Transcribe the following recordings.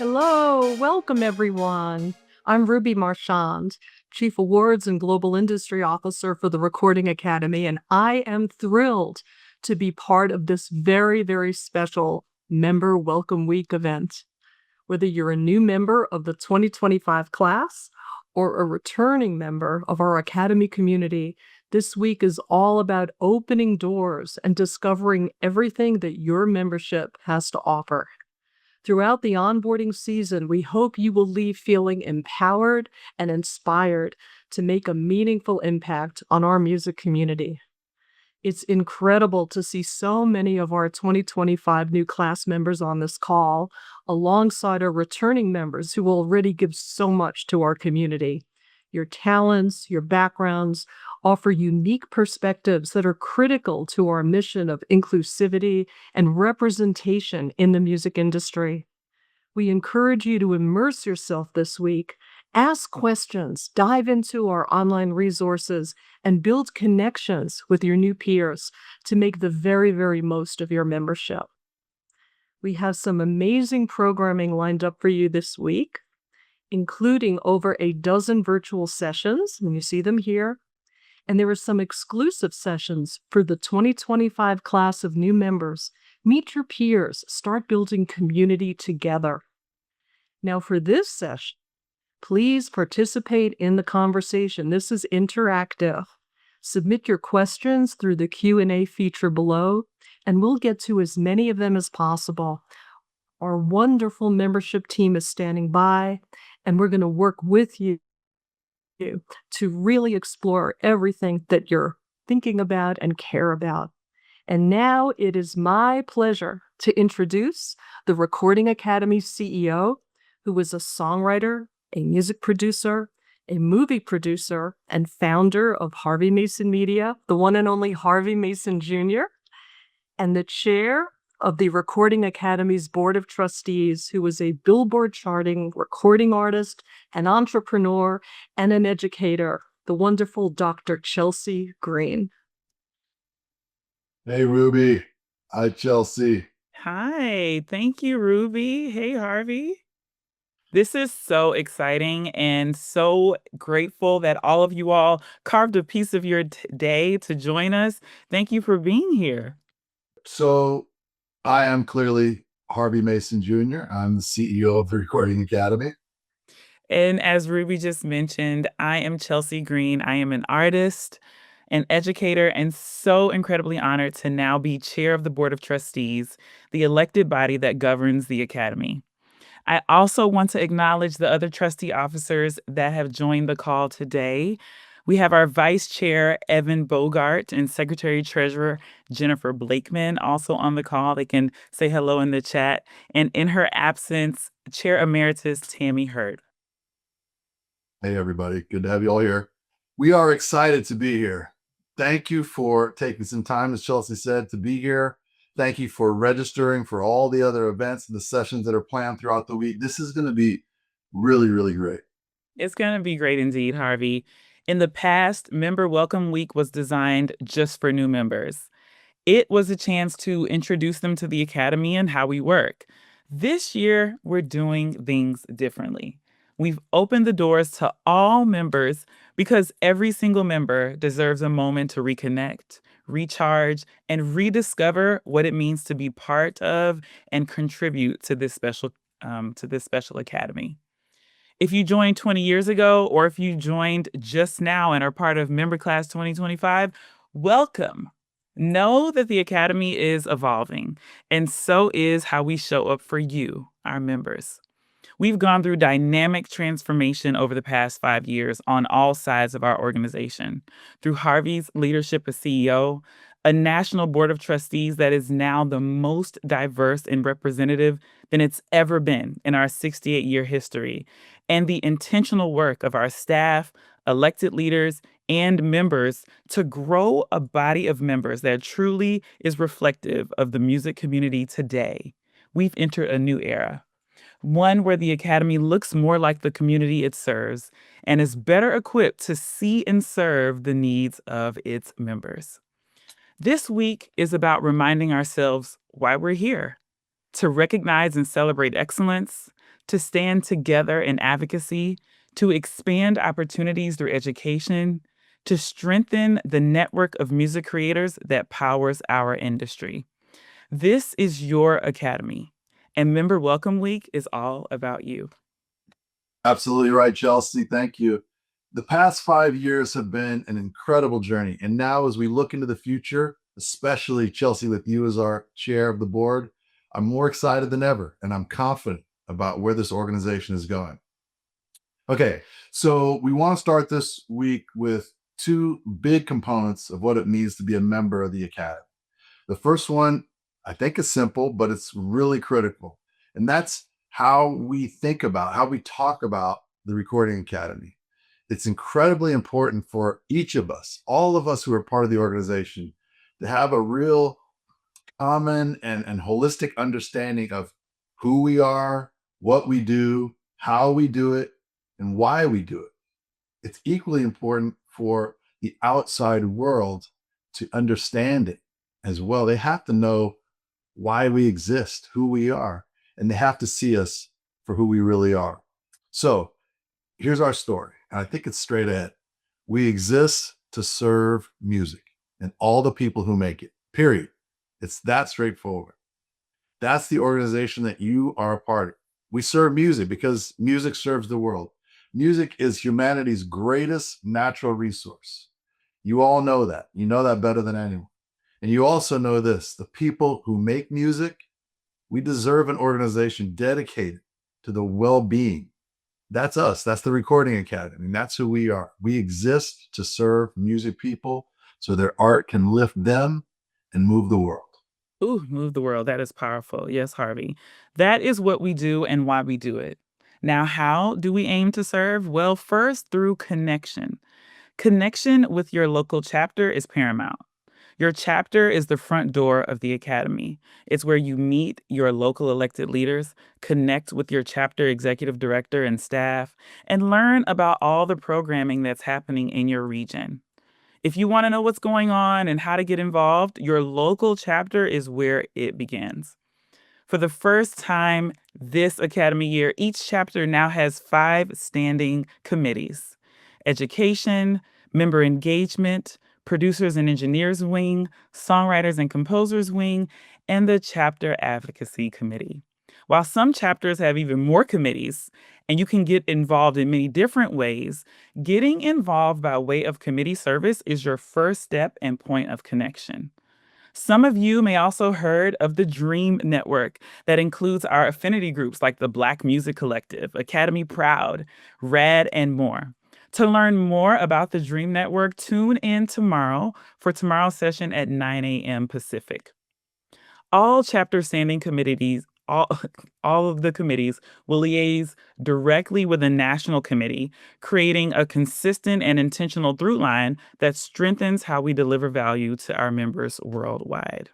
Hello, welcome everyone. I'm Ruby Marchand, Chief Awards and Global Industry Officer for the Recording Academy, and I am thrilled to be part of this very, very special Member Welcome Week event. Whether you're a new member of the 2025 class or a returning member of our Academy community, this week is all about opening doors and discovering everything that your membership has to offer. Throughout the onboarding season, we hope you will leave feeling empowered and inspired to make a meaningful impact on our music community. It's incredible to see so many of our 2025 new class members on this call, alongside our returning members who already give so much to our community. Your talents, your backgrounds offer unique perspectives that are critical to our mission of inclusivity and representation in the music industry. We encourage you to immerse yourself this week, ask questions, dive into our online resources, and build connections with your new peers to make the very, very most of your membership. We have some amazing programming lined up for you this week, including over a dozen virtual sessions, and you see them here. And there are some exclusive sessions for the 2025 class of new members. Meet your peers, start building community together. Now for this session, please participate in the conversation. This is interactive. Submit your questions through the Q&A feature below, and we'll get to as many of them as possible. Our wonderful membership team is standing by, and we're going to work with you to really explore everything that you're thinking about and care about. And now it is my pleasure to introduce the Recording Academy CEO, who is a songwriter, a music producer, a movie producer, and founder of Harvey Mason Media, the one and only Harvey Mason Jr., and the chair of the Recording Academy's Board of Trustees, who is a Billboard charting recording artist, an entrepreneur, and an educator, the wonderful Dr. Chelsey Green. Hey, Ruby. Hi, Chelsey. Hi, thank you, Ruby. Hey, Harvey. This is so exciting and so grateful that all of you all carved a piece of your day to join us. Thank you for being here. So, I am clearly Harvey Mason Jr. I'm the CEO of the Recording Academy. And as Ruby just mentioned, I am Chelsey Green. I am an artist, an educator, and so incredibly honored to now be chair of the Board of Trustees, the elected body that governs the Academy. I also want to acknowledge the other trustee officers that have joined the call today. We have our Vice Chair, Evan Bogart, and Secretary Treasurer, Jennifer Blakeman, also on the call. They can say hello in the chat. And in her absence, Chair Emeritus Tammy Hurd. Hey, everybody. Good to have you all here. We are excited to be here. Thank you for taking some time, as Chelsey said, to be here. Thank you for registering for all the other events and the sessions that are planned throughout the week. This is going to be really, really great. It's going to be great indeed, Harvey. In the past, Member Welcome Week was designed just for new members. It was a chance to introduce them to the Academy and how we work. This year, we're doing things differently. We've opened the doors to all members because every single member deserves a moment to reconnect, recharge, and rediscover what it means to be part of and contribute to this special academy. If you joined 20 years ago, or if you joined just now and are part of Member Class 2025, welcome. Know that the Academy is evolving, and so is how we show up for you, our members. We've gone through dynamic transformation over the past 5 years on all sides of our organization. Through Harvey's leadership as CEO, a national board of trustees that is now the most diverse and representative than it's ever been in our 68-year history, and the intentional work of our staff, elected leaders, and members to grow a body of members that truly is reflective of the music community today. We've entered a new era. One where the Academy looks more like the community it serves and is better equipped to see and serve the needs of its members. This week is about reminding ourselves why we're here: to recognize and celebrate excellence, to stand together in advocacy, to expand opportunities through education, to strengthen the network of music creators that powers our industry. This is your academy, and Member Welcome Week is all about you. Absolutely right, Chelsey. Thank you. The past 5 years have been an incredible journey. And now, as we look into the future, especially Chelsey, with you as our chair of the board, I'm more excited than ever, and I'm confident about where this organization is going. Okay, so we want to start this week with two big components of what it means to be a member of the Academy. The first one, I think, is simple, but it's really critical. And that's how we think about, how we talk about the Recording Academy. It's incredibly important for each of us, all of us who are part of the organization, to have a real common and holistic understanding of who we are, what we do, how we do it, and why we do it. It's equally important for the outside world to understand it as well. They have to know why we exist, who we are, and they have to see us for who we really are. So here's our story, and I think it's straight ahead. We exist to serve music and all the people who make it, period. It's that straightforward. That's the organization that you are a part of. We serve music because music serves the world. Music is humanity's greatest natural resource. You all know that. You know that better than anyone. And you also know this: the people who make music, we deserve an organization dedicated to the well-being. That's us. That's the Recording Academy. And that's who we are. We exist to serve music people so their art can lift them and move the world. Ooh, move the world. That is powerful. Yes, Harvey. That is what we do and why we do it. Now, how do we aim to serve? Well, first, through connection. Connection with your local chapter is paramount. Your chapter is the front door of the Academy. It's where you meet your local elected leaders, connect with your chapter executive director and staff, and learn about all the programming that's happening in your region. If you want to know what's going on and how to get involved, your local chapter is where it begins. For the first time this academy year, each chapter now has 5 standing committees: education, member engagement, producers and engineers wing, songwriters and composers wing, and the chapter advocacy committee. While some chapters have even more committees, and you can get involved in many different ways, getting involved by way of committee service is your first step and point of connection. Some of you may also heard of the Dream Network that includes our affinity groups like the Black Music Collective, Academy Proud, RAD, and more. To learn more about the Dream Network, tune in tomorrow for tomorrow's session at 9 a.m. Pacific. All chapter standing committees, all, all of the committees will liaise directly with the national committee, creating a consistent and intentional through line that strengthens how we deliver value to our members worldwide.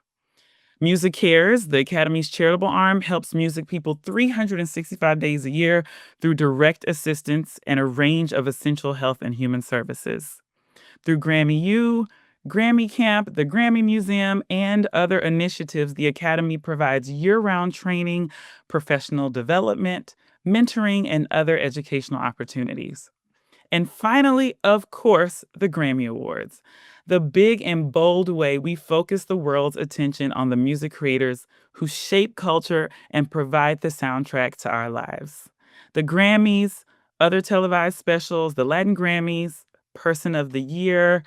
Music Cares, the Academy's charitable arm, helps music people 365 days a year through direct assistance and a range of essential health and human services. Through Grammy U, Grammy Camp, the Grammy Museum, and other initiatives, the Academy provides year-round training, professional development, mentoring, and other educational opportunities. And finally, of course, the Grammy Awards, the big and bold way we focus the world's attention on the music creators who shape culture and provide the soundtrack to our lives. The Grammys, other televised specials, the Latin Grammys, Person of the Year,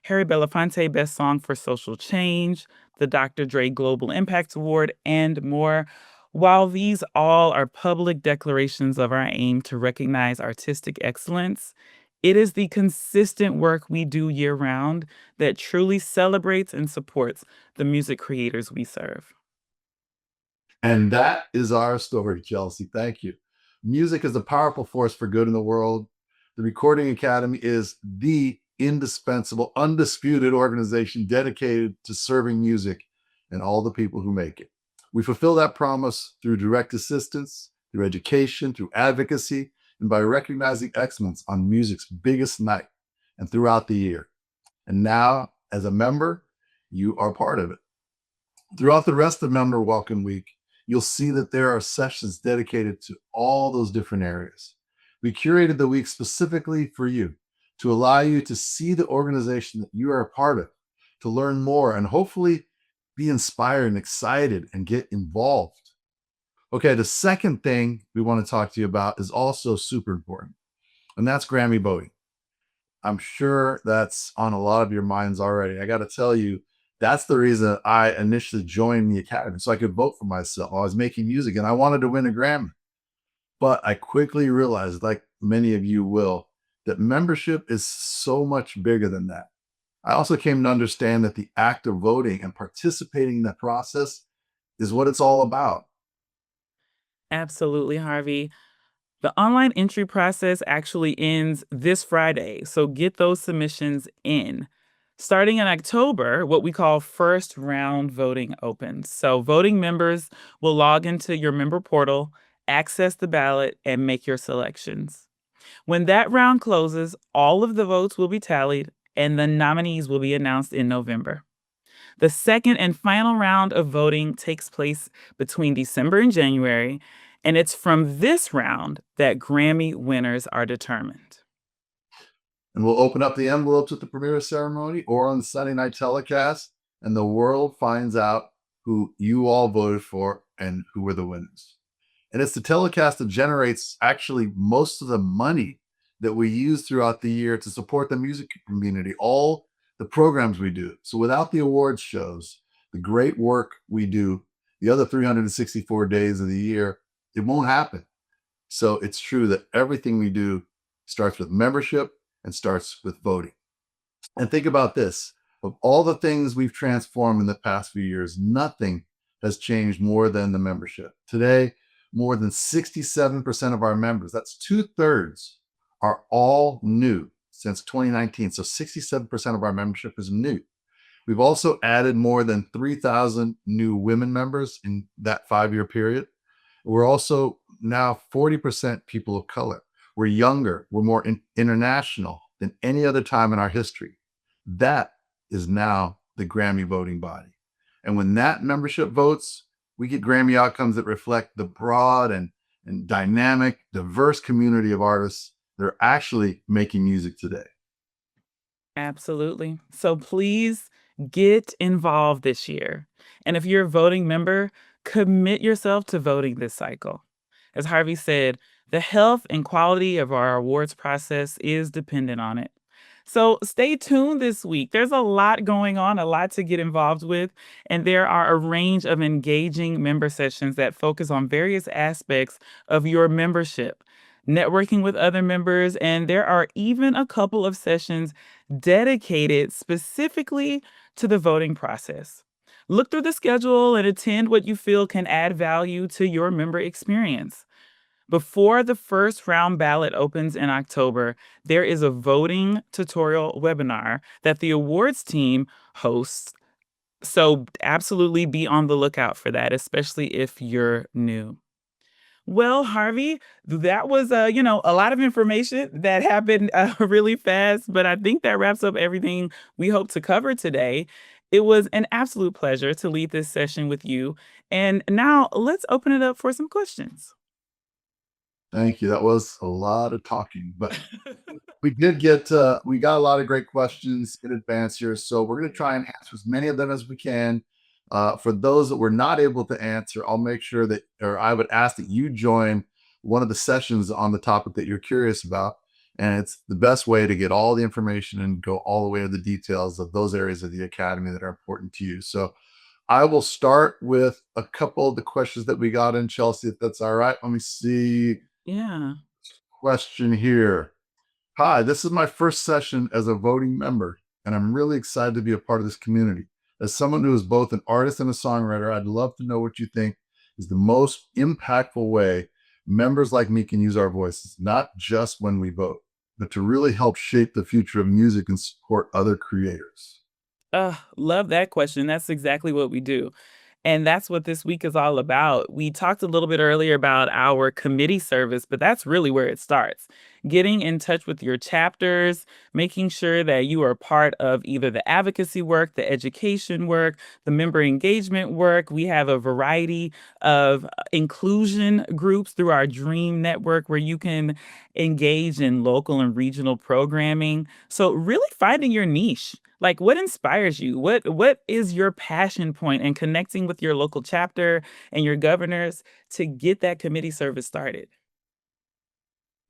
Harry Belafonte Best Song for Social Change, the Dr. Dre Global Impact Award, and more. While these all are public declarations of our aim to recognize artistic excellence, it is the consistent work we do year-round that truly celebrates and supports the music creators we serve. And that is our story, Chelsey. Thank you. Music is a powerful force for good in the world. The Recording Academy is the indispensable, undisputed organization dedicated to serving music and all the people who make it. We fulfill that promise through direct assistance, through education, through advocacy, and by recognizing excellence on music's biggest night and throughout the year. And now, as a member, you are part of it. Throughout the rest of Member Welcome Week, you'll see that there are sessions dedicated to all those different areas. We curated the week specifically for you to allow you to see the organization that you are a part of, to learn more, and hopefully be inspired and excited and get involved. Okay, the second thing we want to talk to you about is also super important, and that's Grammy voting. I'm sure that's on a lot of your minds already. I got to tell you, that's the reason I initially joined the Academy, so I could vote for myself. I was making music and I wanted to win a Grammy. But I quickly realized, like many of you will, that membership is so much bigger than that. I also came to understand that the act of voting and participating in the process is what it's all about. Absolutely, Harvey. The online entry process actually ends this Friday, so get those submissions in. Starting in October, what we call first round voting opens. So voting members will log into your member portal, access the ballot, and make your selections. When that round closes, all of the votes will be tallied and the nominees will be announced in November. The second and final round of voting takes place between December and January, and it's from this round that Grammy winners are determined. And we'll open up the envelopes at the premiere ceremony or on the Sunday night telecast, and the world finds out who you all voted for and who were the winners. And it's the telecast that generates actually most of the money that we use throughout the year to support the music community, all the programs we do. So without the awards shows, the great work we do, the other 364 days of the year, it won't happen. So it's true that everything we do starts with membership and starts with voting. And think about this, of all the things we've transformed in the past few years, nothing has changed more than the membership. Today, more than 67% of our members, that's 2/3, are all new since 2019. So 67% of our membership is new. We've also added more than 3,000 new women members in that 5-year period. We're also now 40% people of color. We're younger, we're more international than any other time in our history. That is now the Grammy voting body. And when that membership votes, we get Grammy outcomes that reflect the broad and dynamic, diverse community of artists that are actually making music today. Absolutely. So please get involved this year. And if you're a voting member, commit yourself to voting this cycle. As Harvey said, the health and quality of our awards process is dependent on it. So stay tuned this week. There's a lot going on, a lot to get involved with, and there are a range of engaging member sessions that focus on various aspects of your membership, networking with other members, and there are even a couple of sessions dedicated specifically to the voting process. Look through the schedule and attend what you feel can add value to your member experience. Before the first round ballot opens in October, there is a voting tutorial webinar that the awards team hosts. So absolutely be on the lookout for that, especially if you're new. Well, Harvey, that was a lot of information that happened really fast, but I think that wraps up everything we hope to cover today. It was an absolute pleasure to lead this session with you. And now let's open it up for some questions. Thank you. That was a lot of talking, but we got a lot of great questions in advance here. So we're going to try and answer as many of them as we can. For those that we're not able to answer, I'll make sure that, or I would ask that you join one of the sessions on the topic that you're curious about. And it's the best way to get all the information and go all the way to the details of those areas of the Academy that are important to you. So I will start with a couple of the questions that we got in, Chelsea, if that's all right. Let me see. Yeah. Question here. Hi, this is my first session as a voting member, and I'm really excited to be a part of this community. As someone who is both an artist and a songwriter, I'd love to know what you think is the most impactful way members like me can use our voices, not just when we vote, but to really help shape the future of music and support other creators. Love that question. That's exactly what we do. And that's what this week is all about. We talked a little bit earlier about our committee service, but that's really where it starts. Getting in touch with your chapters, making sure that you are part of either the advocacy work, the education work, the member engagement work. We have a variety of inclusion groups through our Dream Network where you can engage in local and regional programming. So really finding your niche. Like what inspires you? What is your passion point and connecting with your local chapter and your governors to get that committee service started?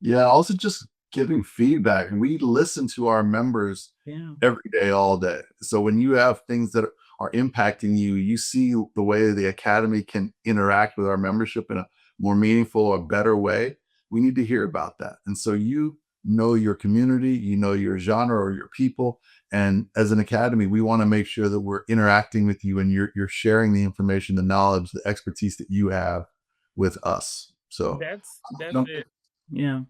Yeah, also just giving feedback. And we listen to our members Yeah. every day, all day. So when you have things that are impacting you, you see the way the academy can interact with our membership in a more meaningful or better way. We need to hear about that. And so you know your community, you know your genre or your people. And as an academy, we want to make sure that we're interacting with you and you're sharing the information, the knowledge, the expertise that you have with us. So That's jump it. Yeah.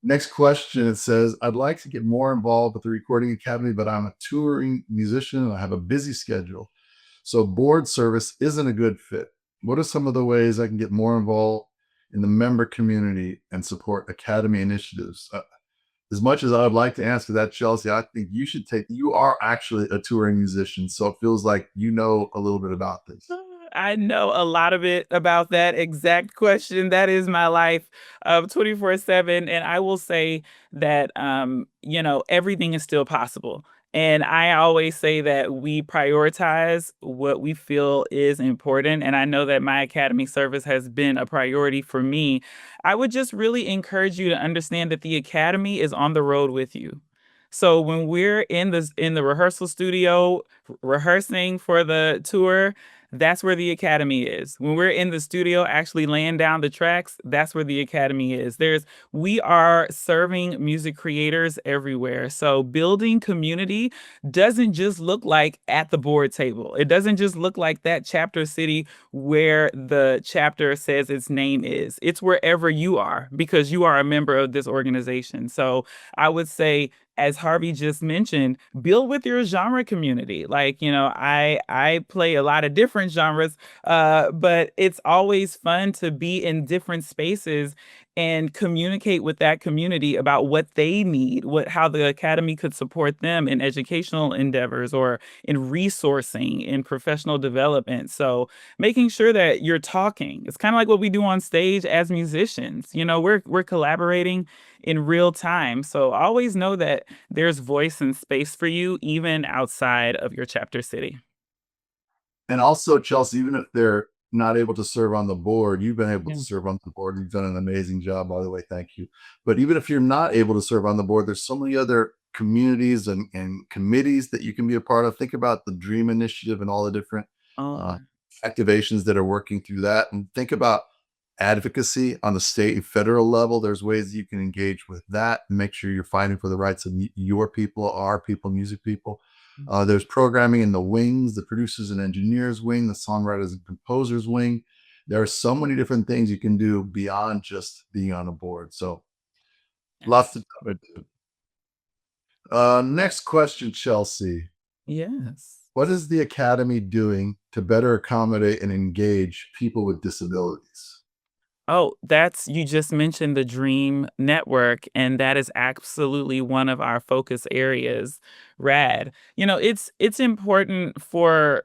Next question, it says, I'd like to get more involved with the Recording Academy, but I'm a touring musician and I have a busy schedule. So board service isn't a good fit. What are some of the ways I can get more involved in the member community and support Academy initiatives? As much as I would like to answer that, Chelsey, I think you are actually a touring musician. So it feels like you know a little bit about this. I know a lot of it about that exact question. That is my life 24/7. And I will say that, everything is still possible. And I always say that we prioritize what we feel is important. And I know that my academy service has been a priority for me. I would just really encourage you to understand that the academy is on the road with you. So when we're in the rehearsal studio rehearsing for the tour, that's where the academy is. When we're in the studio actually laying down the tracks, that's where the academy is. We are serving music creators everywhere. So building community doesn't just look like at the board table. It doesn't just look like that chapter city where the chapter says its name is. It's wherever you are because you are a member of this organization. So I would say, as Harvey just mentioned, build with your genre community. Like, I play a lot of different genres, but it's always fun to be in different spaces and communicate with that community about what they need, how the academy could support them in educational endeavors or in resourcing, in professional development. So making sure that you're talking. It's kind of like what we do on stage as musicians. We're collaborating in real time. So always know that there's voice and space for you, even outside of your chapter city. And also, Chelsey, even if they're not able to serve on the board, you've been able to Yeah. serve on the board. You've done an amazing job, by the way. Thank you. But even if you're not able to serve on the board, there's so many other communities and committees that you can be a part of. Think about the Dream Initiative and all the different Oh, uh, activations that are working through that. And think about advocacy on the state and federal level. There's ways that you can engage with that and make sure you're fighting for the rights of your people, our people, music people. There's programming in the wings, the producers and engineers wing, the songwriters and composers wing. There are so many different things you can do beyond just being on a board. So lots to dive into. Next question, Chelsey. yes. What is the Academy doing to better accommodate and engage people with disabilities? Oh, you just mentioned the Dream Network, and that is absolutely one of our focus areas. Rad. It's important for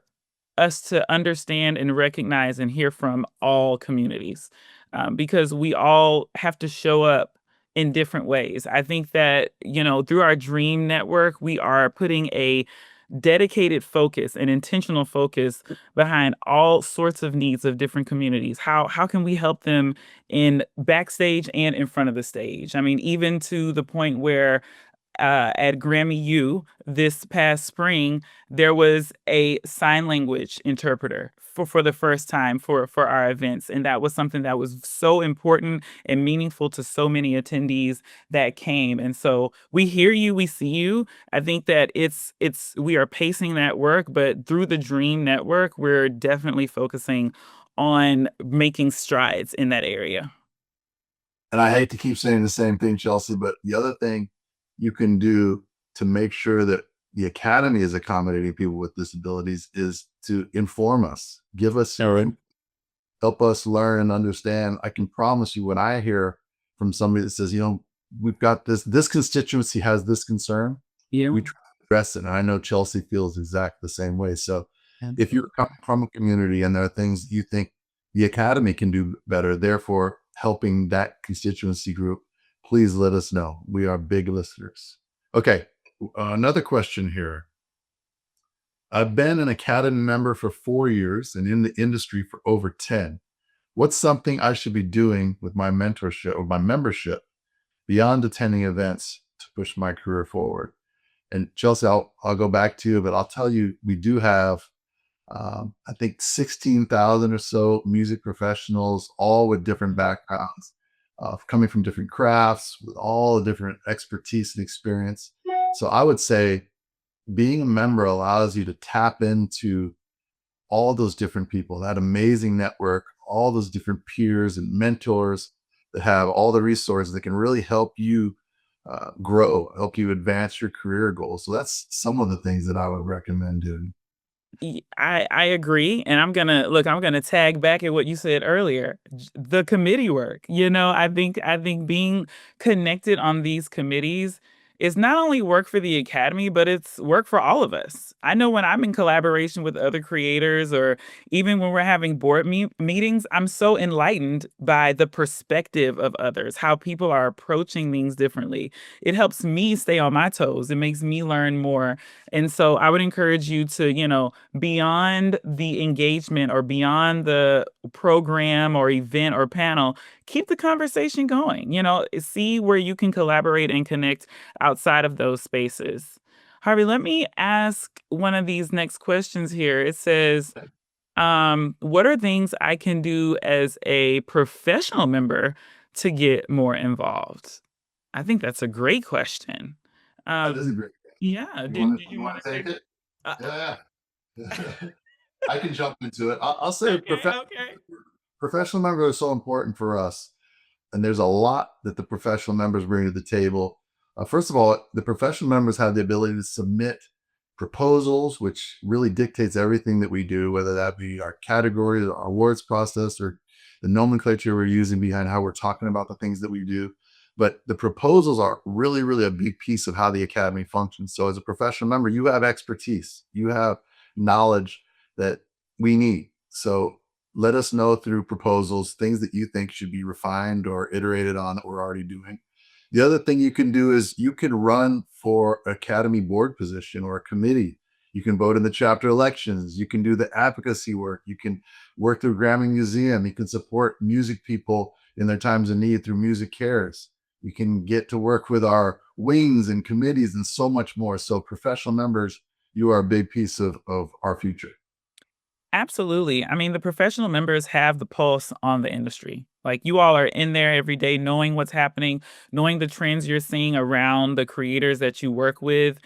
us to understand and recognize and hear from all communities because we all have to show up in different ways. I think that, through our Dream Network, we are putting a dedicated focus and intentional focus behind all sorts of needs of different communities. How can we help them in backstage and in front of the stage? I mean, even to the point where at Grammy U this past spring, there was a sign language interpreter for the first time for our events. And that was something that was so important and meaningful to so many attendees that came. And so we hear you, we see you. I think that we are pacing that work, but through the Dream Network, we're definitely focusing on making strides in that area. And I hate to keep saying the same thing, Chelsey, but the other thing you can do to make sure that the Academy is accommodating people with disabilities is to inform us, give us, All right. help us learn and understand. I can promise you, when I hear from somebody that says, we've got this constituency has this concern, Yeah. we try to address it. And I know Chelsey feels exactly the same way. So if you're Absolutely. coming from a community and there are things you think the Academy can do better, therefore helping that constituency group, please let us know. We are big listeners. Okay, another question here. I've been an Academy member for 4 years and in the industry for over 10. What's something I should be doing with my mentorship or my membership beyond attending events to push my career forward? And Chelsey, I'll go back to you, but I'll tell you, we do have, I think 16,000 or so music professionals, all with different backgrounds, coming from different crafts, with all the different expertise and experience. So I would say being a member allows you to tap into all those different people, that amazing network, all those different peers and mentors that have all the resources that can really help you grow, help you advance your career goals. So that's some of the things that I would recommend doing. I agree, and I'm gonna tag back at what you said earlier. The committee work, I think being connected on these committees is not only work for the academy, but it's work for all of us. I know when I'm in collaboration with other creators, or even when we're having board meetings, I'm so enlightened by the perspective of others, how people are approaching things differently. It helps me stay on my toes. It makes me learn more. And so I would encourage you to, beyond the engagement or beyond the program or event or panel, keep the conversation going. See where you can collaborate and connect outside of those spaces. Harvey, let me ask one of these next questions here. It says, what are things I can do as a professional member to get more involved? I think that's a great question. That Um, is a great. yeah. You Did, want did to you want to take take? it? Uh, Yeah, yeah. I can jump into it. I'll say okay. Okay. professional members are so important for us. And there's a lot that the professional members bring to the table. First of all, the professional members have the ability to submit proposals, which really dictates everything that we do, whether that be our categories, our awards process, or the nomenclature we're using behind how we're talking about the things that we do. But the proposals are really, really a big piece of how the academy functions. So as a professional member, you have expertise, you have knowledge that we need. So let us know through proposals things that you think should be refined or iterated on that we're already doing. The other thing you can do is you can run for academy board position or a committee. You can vote in the chapter elections. You can do the advocacy work. You can work through Grammy Museum. You can support music people in their times of need through Music Cares. You can get to work with our wings and committees and so much more. So professional members, you are a big piece of our future. Absolutely. I mean, the professional members have the pulse on the industry. Like, you all are in there every day, knowing what's happening, knowing the trends you're seeing around the creators that you work with.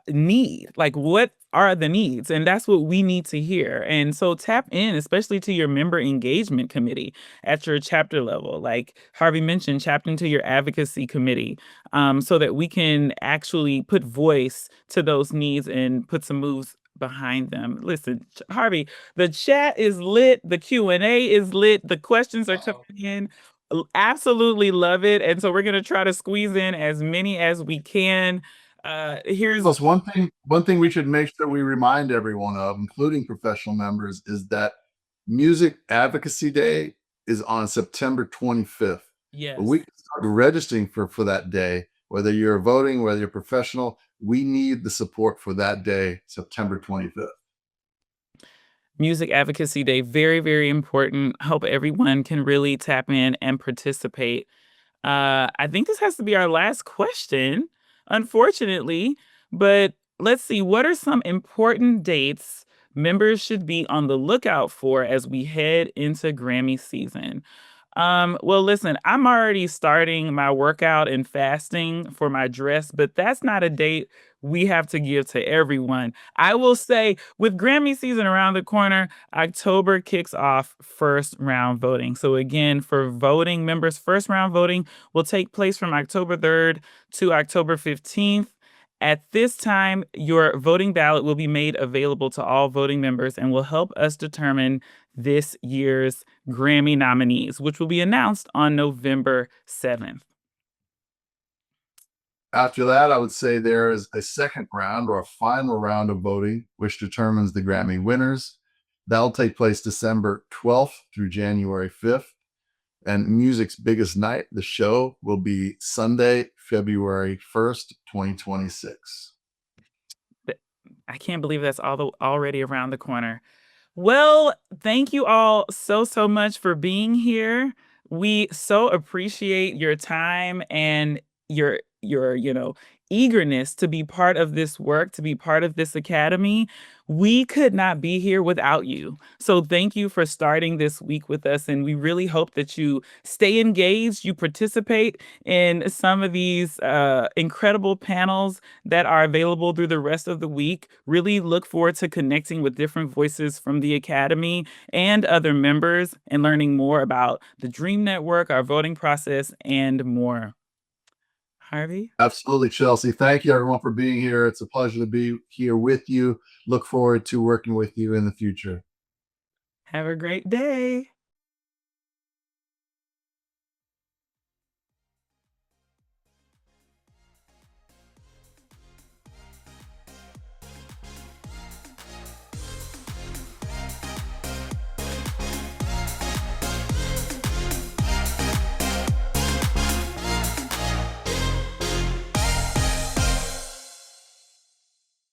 Like, what are the needs? And that's what we need to hear. And so tap in, especially to your member engagement committee at your chapter level. Like Harvey mentioned, tap into your advocacy committee, so that we can actually put voice to those needs and put some moves behind them. Listen, Harvey, the chat is lit, the Q&A is lit, the questions are coming in. Absolutely love it. And so we're going to try to squeeze in as many as we can. Here's Plus, one thing we should make sure we remind everyone of, including professional members, is that Music Advocacy Day is on September 25th. But yes. we can start registering for that day, whether you're voting, whether you're professional. We need the support for that day, September 25th. Music Advocacy Day, very, very important. Hope everyone can really tap in and participate. I think this has to be our last question, unfortunately. But let's see, what are some important dates members should be on the lookout for as we head into Grammy season? Well, listen, I'm already starting my workout and fasting for my dress, but that's not a date we have to give to everyone. I will say, with Grammy season around the corner, October kicks off first round voting. So again, for voting members, first round voting will take place from October 3rd to October 15th. At this time, your voting ballot will be made available to all voting members and will help us determine this year's Grammy nominees, which will be announced on November 7th. After that, I would say there is a second round or a final round of voting, which determines the Grammy winners. That'll take place December 12th through January 5th. And music's biggest night, the show, will be Sunday, February 1st, 2026. I can't believe that's already around the corner. Well, thank you all so much for being here. We so appreciate your time and your eagerness to be part of this work, to be part of this academy. We could not be here without you. So thank you for starting this week with us, and we really hope that you stay engaged, you participate in some of these incredible panels that are available through the rest of the week. Really look forward to connecting with different voices from the academy and other members and learning more about the Dream Network, our voting process, and more. Harvey? Absolutely, Chelsey. Thank you, everyone, for being here. It's a pleasure to be here with you. Look forward to working with you in the future. Have a great day.